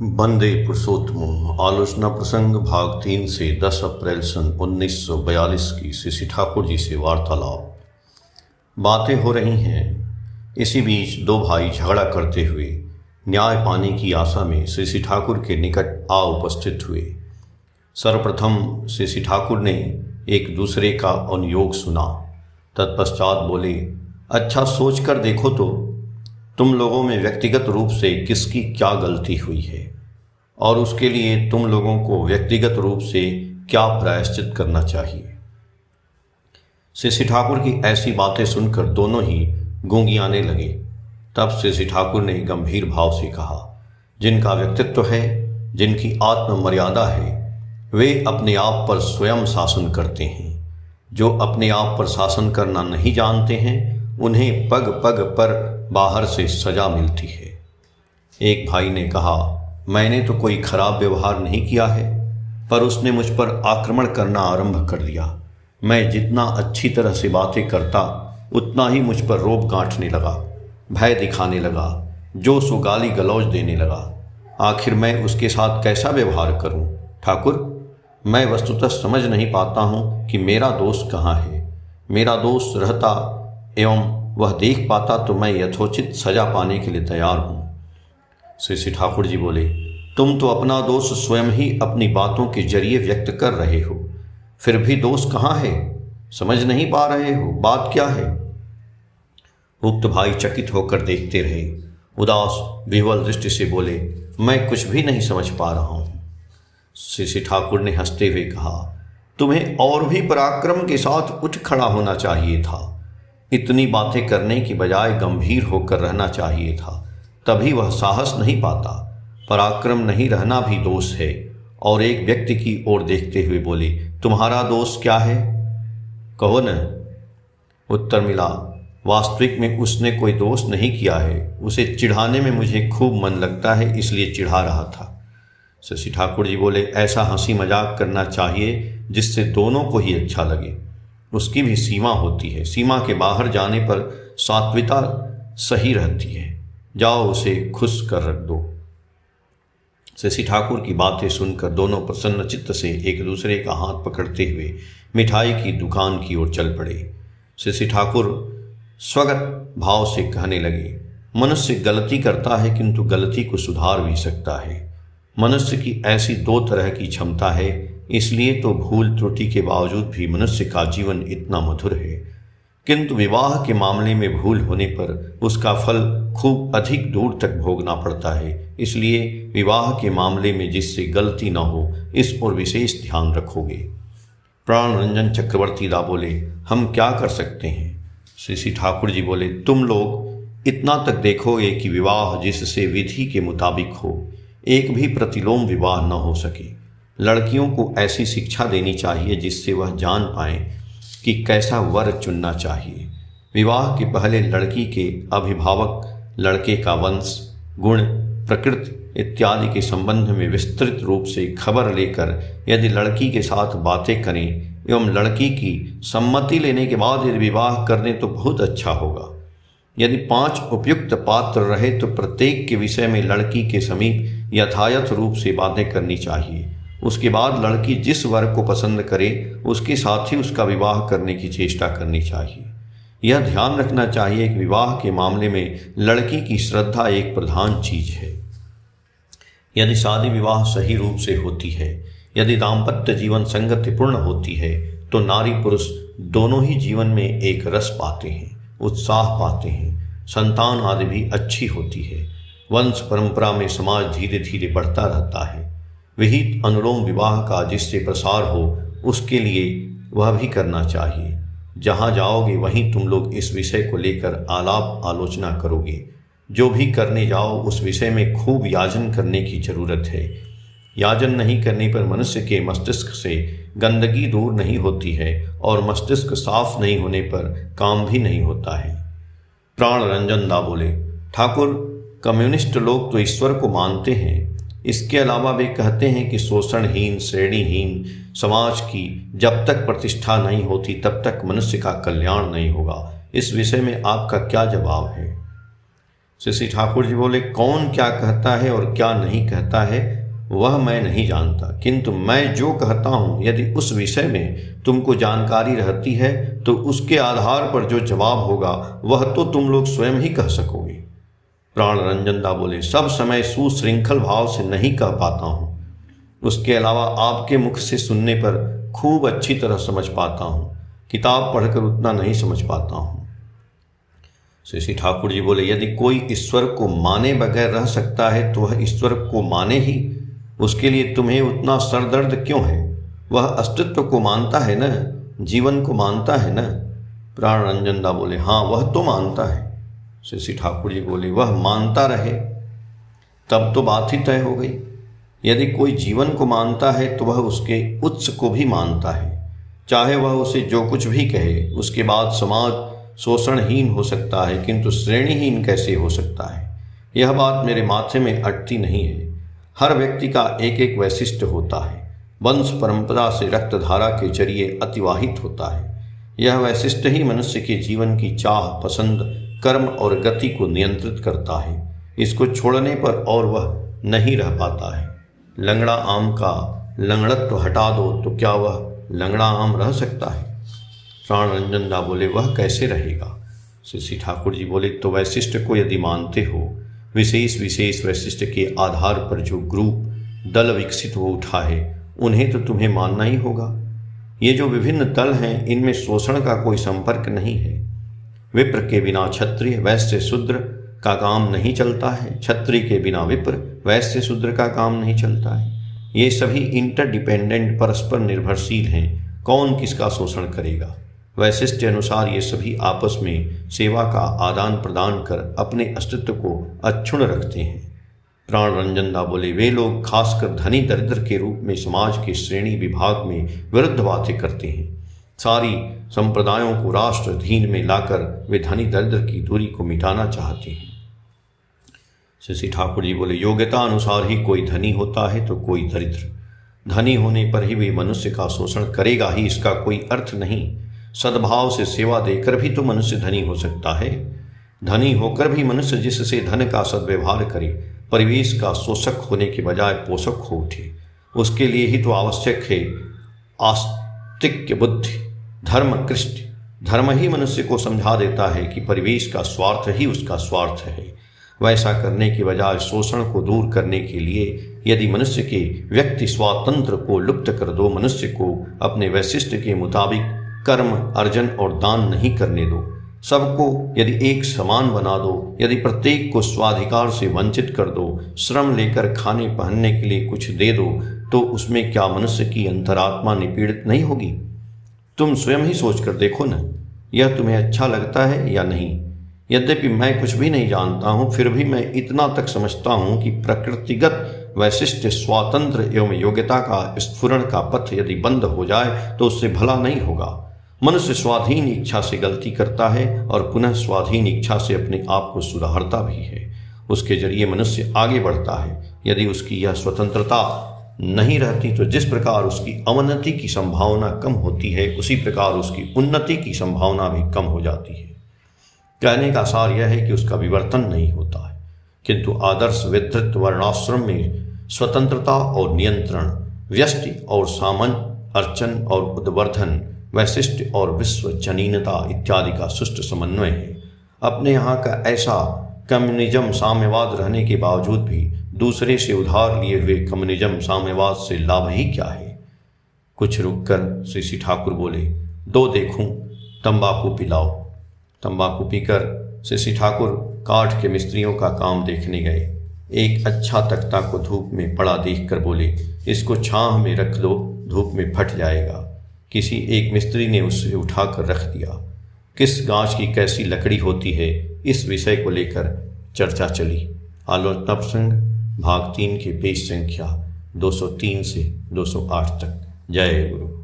वंदे पुरुषोत्तम आलोचना प्रसंग भाग 3 से 10 अप्रैल सन 1942 की श्री ठाकुर जी से वार्तालाप। बातें हो रही हैं। इसी बीच दो भाई झगड़ा करते हुए न्याय पाने की आशा में श्री ठाकुर के निकट आ उपस्थित हुए। सर्वप्रथम श्री ठाकुर ने एक दूसरे का अनुयोग सुना। तत्पश्चात बोले, अच्छा सोच कर देखो तो तुम लोगों में व्यक्तिगत रूप से किसकी क्या गलती हुई है और उसके लिए तुम लोगों को व्यक्तिगत रूप से क्या प्रायश्चित करना चाहिए। श्री ठाकुर की ऐसी बातें सुनकर दोनों ही गूंगियाने लगे। तब श्री ठाकुर ने गंभीर भाव से कहा, जिनका व्यक्तित्व है, जिनकी आत्म मर्यादा है, वे अपने आप पर स्वयं शासन करते हैं। जो अपने आप पर शासन करना नहीं जानते हैं, उन्हें पग पग पर बाहर से सजा मिलती है। एक भाई ने कहा, मैंने तो कोई खराब व्यवहार नहीं किया है, पर उसने मुझ पर आक्रमण करना आरंभ कर दिया। मैं जितना अच्छी तरह से बातें करता उतना ही मुझ पर रोब गांठने लगा, भय दिखाने लगा, जो सो गाली गलौज देने लगा। आखिर मैं उसके साथ कैसा व्यवहार करूं? ठाकुर, मैं वस्तुतः समझ नहीं पाता हूं कि मेरा दोष कहाँ है। मेरा दोष रहता एवं वह देख पाता तो मैं यथोचित सजा पाने के लिए तैयार हूँ। श्री ठाकुर जी बोले, तुम तो अपना दोष स्वयं ही अपनी बातों के जरिए व्यक्त कर रहे हो, फिर भी दोष कहाँ है? समझ नहीं पा रहे हो, बात क्या है? उक्त भाई चकित होकर देखते रहे। उदास विह्वल दृष्टि से बोले, मैं कुछ भी नहीं समझ पा रहा हूँ। श्री ठाकुर ने हंसते हुए कहा, तुम्हें और भी पराक्रम के साथ उठ खड़ा होना चाहिए था। इतनी बातें करने की बजाय गंभीर होकर रहना चाहिए था, तभी वह साहस नहीं पाता। पराक्रम नहीं रहना भी दोष है। और एक व्यक्ति की ओर देखते हुए बोले, तुम्हारा दोष क्या है? कहो न। उत्तर मिला, वास्तविक में उसने कोई दोष नहीं किया है, उसे चिढ़ाने में मुझे खूब मन लगता है, इसलिए चिढ़ा रहा था। श्री ठाकुर जी बोले, ऐसा हंसी मजाक करना चाहिए जिससे दोनों को ही अच्छा लगे। उसकी भी सीमा होती है, सीमा के बाहर जाने पर सात्विकता सही रहती है। जाओ उसे खुश कर रख दो। श्री ठाकुर की बातें सुनकर दोनों प्रसन्न चित्त से एक दूसरे का हाथ पकड़ते हुए मिठाई की दुकान की ओर चल पड़े। श्री ठाकुर स्वगत भाव से कहने लगे, मनुष्य गलती करता है किंतु गलती को सुधार भी सकता है। मनुष्य की ऐसी दो तरह की क्षमता है, इसलिए तो भूल त्रुटि के बावजूद भी मनुष्य का जीवन इतना मधुर है। किंतु विवाह के मामले में भूल होने पर उसका फल खूब अधिक दूर तक भोगना पड़ता है। इसलिए विवाह के मामले में जिससे गलती न हो, इस पर विशेष ध्यान रखोगे। प्राण रंजन चक्रवर्ती दा बोले, हम क्या कर सकते हैं? श्री ठाकुर जी बोले, तुम लोग इतना तक देखोगे कि विवाह जिससे विधि के मुताबिक हो, एक भी प्रतिलोम विवाह न हो सके। लड़कियों को ऐसी शिक्षा देनी चाहिए जिससे वह जान पाएं कि कैसा वर चुनना चाहिए। विवाह के पहले लड़की के अभिभावक लड़के का वंश, गुण, प्रकृति इत्यादि के संबंध में विस्तृत रूप से खबर लेकर यदि लड़की के साथ बातें करें एवं लड़की की सम्मति लेने के बाद यदि विवाह करने तो बहुत अच्छा होगा। यदि 5 उपयुक्त पात्र रहे तो प्रत्येक के विषय में लड़की के समीप यथायथ रूप से बातें करनी चाहिए। उसके बाद लड़की जिस वर्ग को पसंद करे उसके साथ ही उसका विवाह करने की चेष्टा करनी चाहिए। यह ध्यान रखना चाहिए कि विवाह के मामले में लड़की की श्रद्धा एक प्रधान चीज है। यदि शादी विवाह सही रूप से होती है, यदि दाम्पत्य जीवन संगतिपूर्ण होती है, तो नारी पुरुष दोनों ही जीवन में एक रस पाते हैं, उत्साह पाते हैं, संतान आदि भी अच्छी होती है। वंश परंपरा में समाज धीरे धीरे बढ़ता रहता है। विहित अनुलोम विवाह का जिससे प्रसार हो, उसके लिए वह भी करना चाहिए। जहाँ जाओगे वहीं तुम लोग इस विषय को लेकर आलाप आलोचना करोगे। जो भी करने जाओ उस विषय में खूब याजन करने की जरूरत है। याजन नहीं करने पर मनुष्य के मस्तिष्क से गंदगी दूर नहीं होती है और मस्तिष्क साफ नहीं होने पर काम भी नहीं होता है। प्राण रंजन दा बोले, ठाकुर, कम्युनिस्ट लोग तो ईश्वर को मानते हैं, इसके अलावा वे कहते हैं कि शोषणहीन, श्रेणीहीन समाज की जब तक प्रतिष्ठा नहीं होती तब तक मनुष्य का कल्याण नहीं होगा। इस विषय में आपका क्या जवाब है? श्री ठाकुर जी बोले, कौन क्या कहता है और क्या नहीं कहता है वह मैं नहीं जानता, किंतु मैं जो कहता हूँ यदि उस विषय में तुमको जानकारी रहती है तो उसके आधार पर जो जवाब होगा वह तो तुम लोग स्वयं ही कह सकोगे। प्राण रंजनदा बोले, सब समय सुशृंखल भाव से नहीं कह पाता हूँ, उसके अलावा आपके मुख से सुनने पर खूब अच्छी तरह समझ पाता हूँ, किताब पढ़कर उतना नहीं समझ पाता हूँ। श्री ठाकुर जी बोले, यदि कोई ईश्वर को माने बगैर रह सकता है तो वह ईश्वर को माने ही, उसके लिए तुम्हें उतना सरदर्द क्यों है? वह अस्तित्व को मानता है न, जीवन को मानता है न। प्राण रंजनदा बोले, हाँ वह तो मानता है। श्री ठाकुर जी बोले, वह मानता रहे तब तो बात ही तय हो गई। यदि कोई जीवन को मानता है तो वह उसके उत्स को भी मानता है, चाहे वह उसे जो कुछ भी कहे। उसके बाद समाज शोषणहीन हो सकता है किंतु श्रेणीहीन कैसे हो सकता है? यह बात मेरे माथे में अटती नहीं है। हर व्यक्ति का एक एक वैशिष्ट्य होता है, वंश परंपरा से रक्तधारा के जरिए अतिवाहित होता है। यह वैशिष्ट्य ही मनुष्य के जीवन की चाह, पसंद, कर्म और गति को नियंत्रित करता है। इसको छोड़ने पर और वह नहीं रह पाता है। लंगड़ा आम का लंगड़त्व हटा दो तो क्या वह लंगड़ा आम रह सकता है? प्राण रंजनदा बोले, वह कैसे रहेगा? श्री ठाकुर जी बोले, तो वैशिष्ट को यदि मानते हो, विशेष विशेष वैशिष्ट के आधार पर जो ग्रुप दल विकसित हो उठा है उन्हें तो तुम्हें मानना ही होगा। ये जो विभिन्न दल हैं इनमें शोषण का कोई संपर्क नहीं है। विप्र के बिना क्षत्रिय, वैश्य, शूद्र का काम नहीं चलता है, क्षत्रिय के बिना विप्र, वैश्य, शूद्र का काम नहीं चलता है। ये सभी इंटरडिपेंडेंट, परस्पर निर्भरशील हैं। कौन किसका शोषण करेगा? वैशिष्ट अनुसार ये सभी आपस में सेवा का आदान प्रदान कर अपने अस्तित्व को अक्षुण्ण रखते हैं। प्राण रंजनदा बोले, वे लोग खासकर धनी दरिद्र के रूप में समाज के श्रेणी विभाग में विरुद्ध बातें करते हैं। सारी संप्रदायों को राष्ट्र अधीन में लाकर वे धनी दरिद्र की दूरी को मिटाना चाहते हैं। श्री ठाकुर जी बोले, योग्यता अनुसार ही कोई धनी होता है तो कोई दरिद्र। धनी होने पर ही वे मनुष्य का शोषण करेगा ही इसका कोई अर्थ नहीं। सद्भाव से सेवा देकर भी तो मनुष्य धनी हो सकता है। धनी होकर भी मनुष्य जिससे धन का सद्व्यवहार करे, परिवेश का शोषक होने के बजाय पोषक हो उठे, उसके लिए ही तो आवश्यक है आस्तिक्य बुद्धि, धर्म कृष्ट। धर्म ही मनुष्य को समझा देता है कि परिवेश का स्वार्थ ही उसका स्वार्थ है। वैसा करने के बजाय शोषण को दूर करने के लिए यदि मनुष्य के व्यक्ति स्वातंत्र को लुप्त कर दो, मनुष्य को अपने वैशिष्ट के मुताबिक कर्म, अर्जन और दान नहीं करने दो, सबको यदि एक समान बना दो, यदि प्रत्येक को स्वाधिकार से वंचित कर दो, श्रम लेकर खाने पहनने के लिए कुछ दे दो, तो उसमें क्या मनुष्य की अंतरात्मा निपीड़ित नहीं होगी? तुम स्वयं ही सोच कर देखो न, यह तुम्हें अच्छा लगता है या नहीं? यद्यपि मैं कुछ भी नहीं जानता हूँ, फिर भी मैं इतना तक समझता हूँ कि प्रकृतिगत वैशिष्ट स्वातंत्र एवं योग्यता का स्फुरण का पथ यदि बंद हो जाए तो उससे भला नहीं होगा। मनुष्य स्वाधीन इच्छा से गलती करता है और पुनः स्वाधीन इच्छा से अपने आप को सुधारता भी है। उसके जरिए मनुष्य आगे बढ़ता है। यदि उसकी यह स्वतंत्रता नहीं रहती तो जिस प्रकार उसकी अवनति की संभावना कम होती है, उसी प्रकार उसकी उन्नति की संभावना भी कम हो जाती है। कहने का सार यह है कि उसका विवर्तन नहीं होता है, किंतु आदर्श विधृत वर्णाश्रम में स्वतंत्रता और नियंत्रण, व्यष्टि और सामंत, अर्चन और उद्वर्धन, वैशिष्ट और विश्व जनीनता इत्यादि का सुष्ट समन्वय है। अपने यहाँ का ऐसा कम्युनिज्म साम्यवाद रहने के बावजूद भी दूसरे से उधार लिए हुए कम्युनिज्म साम्यवाद से लाभ ही क्या है? कुछ रुककर श्री ठाकुर बोले, दो देखूं, तंबाकू पिलाओ। तंबाकू पीकर श्री ठाकुर काठ के मिस्त्रियों का काम देखने गए। एक अच्छा तख्ता को धूप में पड़ा देखकर बोले, इसको छांव में रख दो, धूप में फट जाएगा। किसी एक मिस्त्री ने उसे उठाकर रख दिया। किस गांच की कैसी लकड़ी होती है, इस विषय को लेकर चर्चा चली। आलोचना प्रसंग भाग 3 के पेज संख्या 203 से 208 तक। जय गुरु।